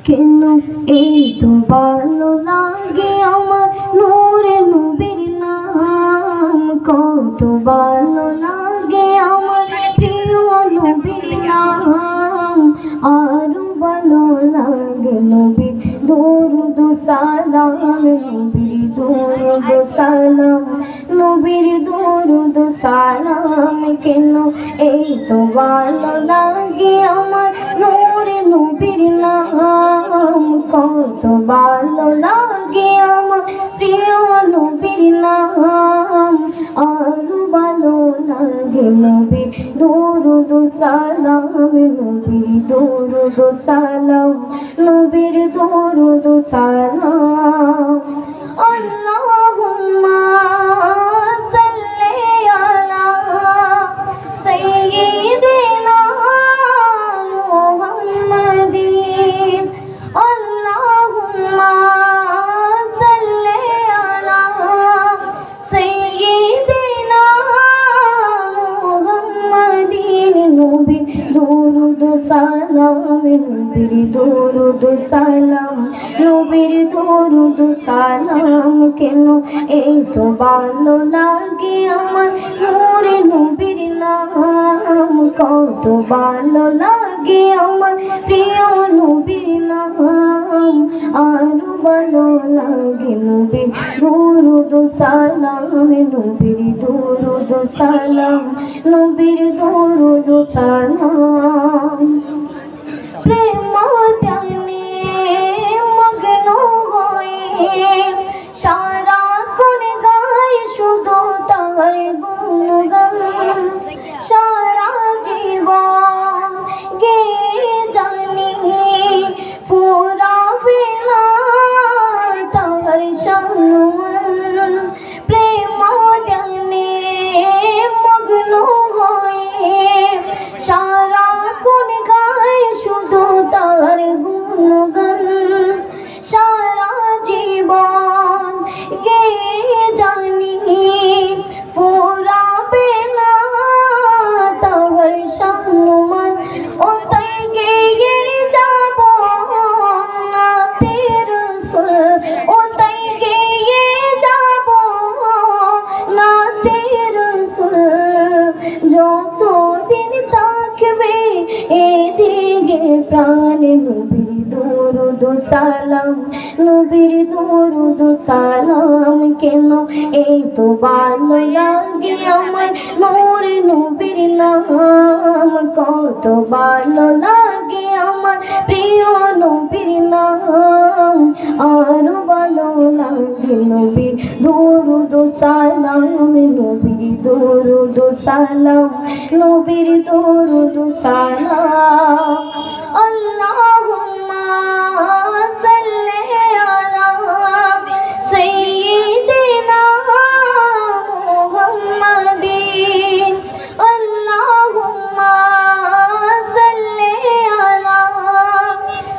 কেন এই তো ভালো লাগে আমার নূরে নবীর নাম, কত ভালো লাগে আমার প্রিয় নবীর নাম। আরো ভালো লাগে নবীর দরুদ সালাম, নবীর দরুদ সালাম, নবীর দরুদ সালাম। কেন এই তো ভালো লাগে আমার নূরে নবীর নাম, কত ভালো লাগে আমার প্রিয় নবীর নাম। আরো ভালো লাগে নবীর দরুদ সালাম, নবীর দরুদ সালাম, নবীর দরুদ সালাম। আল্লাহুম্মা সাল্লি আলা সাইয়্যিদিনা মুহাম্মাদিন। আল্লাহুম্মা সাল্লি আলা সাইয়্যিদিনা মুহাম্মাদিন। নবীর দরুদ সালাম, নবীর দরুদ সালাম, নবীর দরুদ সালাম। কেন এই তো ভালো লাগে আমার নূরে নবীর নাম, কত ভালো লাগে আমার প্রিয় নবীর নাম। আরো ভালো লাগে নবীর দরুদ সালাম, নবীর দরুদ সালাম, নবীর দরুদ সালাম। প্রেম ধ্যানে মগ্ন হয়ে সারাক্ষণ গাই শুধু তার গুণগান, সারা জীবন গেয়ে জানি ফুরাবে না তার সম্মান। প্রেম ধ্যানে মগ্ন হয়ে সারাক্ষণ গাই শুধু তার গুণগান, সারা জীবন গেয়ে জানি ফুরাবে না তার সম্মান। ও তাই গেয়ে যাব নাতের সুর, ও তাই গেয়ে যাব নাতের সুর। যতদিন থাকবে এদিকে প্রাণ, নবীর দরুদ সালাম, নবীর দরুদ সালাম। কেন এই তো ভালো লাগে আমার নূরে নবীর নাম, কত ভালো লাগে আমার প্রিয় নবীর নাম। আরো ভালো লাগে নবীর দরুদ সালাম, নবীর দরুদ সালাম, নবীর দরুদ সালাম। আল্লাহুম্মা সাল্লি আলা সাইয়্যিদিনা মুহাম্মাদিন। আল্লাহুম্মা সাল্লি আলা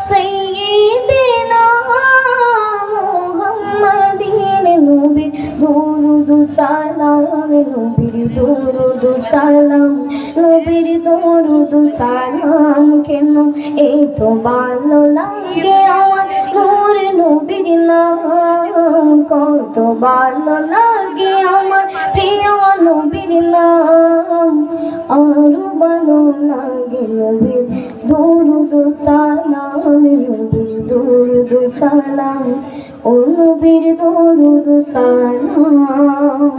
সাইয়্যিদিনা মুহাম্মাদিন। নবীর দরুদ সালাম, নবীর দরুদ সালাম, নবীর দরুদ সালাম। কেন এই তো ভালো লাগে আমার নূরে নবীর নাম, কত ভালো লাগে আমার প্রিয় নবীর নাম। আরো ভালো লাগে নবীর দরুদ সালাম, নবীর দরুদ সালাম, ও নবীর দরুদ সালাম।